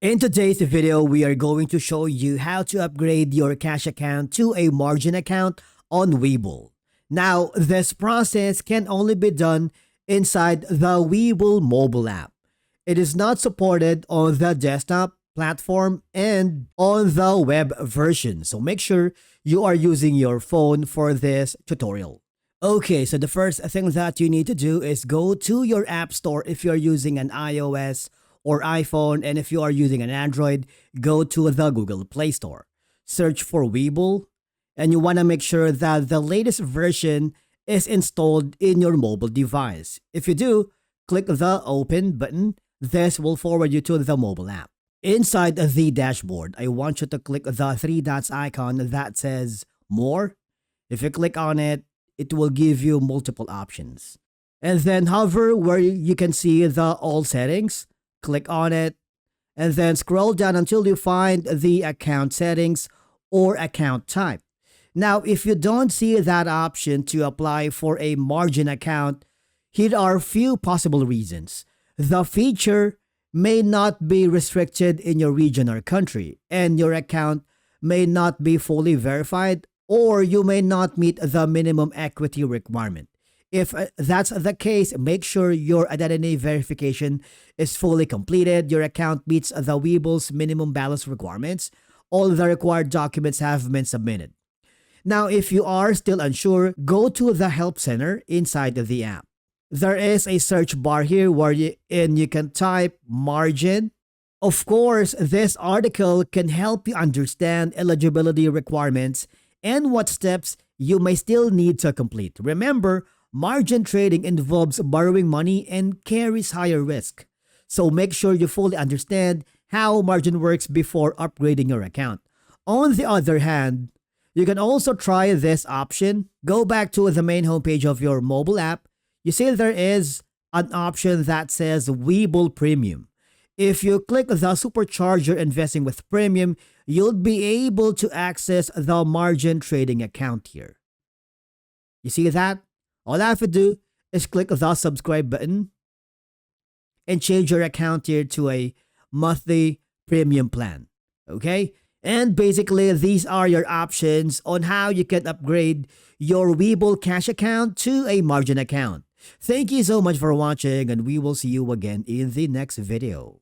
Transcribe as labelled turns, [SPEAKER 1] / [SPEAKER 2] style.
[SPEAKER 1] In today's video, we are going to show you how to upgrade your cash account to a margin account on Webull. Now, this process can only be done inside the Webull mobile app. It is not supported on the desktop platform and on the web version, so make sure you are using your phone for this tutorial. Okay, so the first thing that you need to do is go to your app store if you're using an iOS or iPhone, and if you are using an Android, go to the Google Play Store. Search for Webull, and you want to make sure that the latest version is installed in your mobile device. If you do, click the Open button. This will forward you to the mobile app. Inside the dashboard, I want you to click the three dots icon that says More. If you click on it, it will give you multiple options. And then hover where you can see the All Settings. Click on it, and then scroll down until you find the account settings or account type. Now, if you don't see that option to apply for a margin account, here are a few possible reasons. The feature may not be restricted in your region or country, and your account may not be fully verified, or you may not meet the minimum equity requirement. If that's the case, make sure your identity verification is fully completed, your account meets the Webull's minimum balance requirements, all the required documents have been submitted. Now, if you are still unsure, go to the Help Center inside of the app. There is a search bar here where you can type margin. Of course, this article can help you understand eligibility requirements and what steps you may still need to complete. Remember, margin trading involves borrowing money and carries higher risk. So make sure you fully understand how margin works before upgrading your account. On the other hand, you can also try this option. Go back to the main homepage of your mobile app. You see there is an option that says Webull Premium. If you click the Supercharger Investing with Premium, you'll be able to access the margin trading account here. You see that? All I have to do is click the subscribe button and change your account here to a monthly premium plan. Okay? And basically, these are your options on how you can upgrade your Webull cash account to a margin account. Thank you so much for watching, and we will see you again in the next video.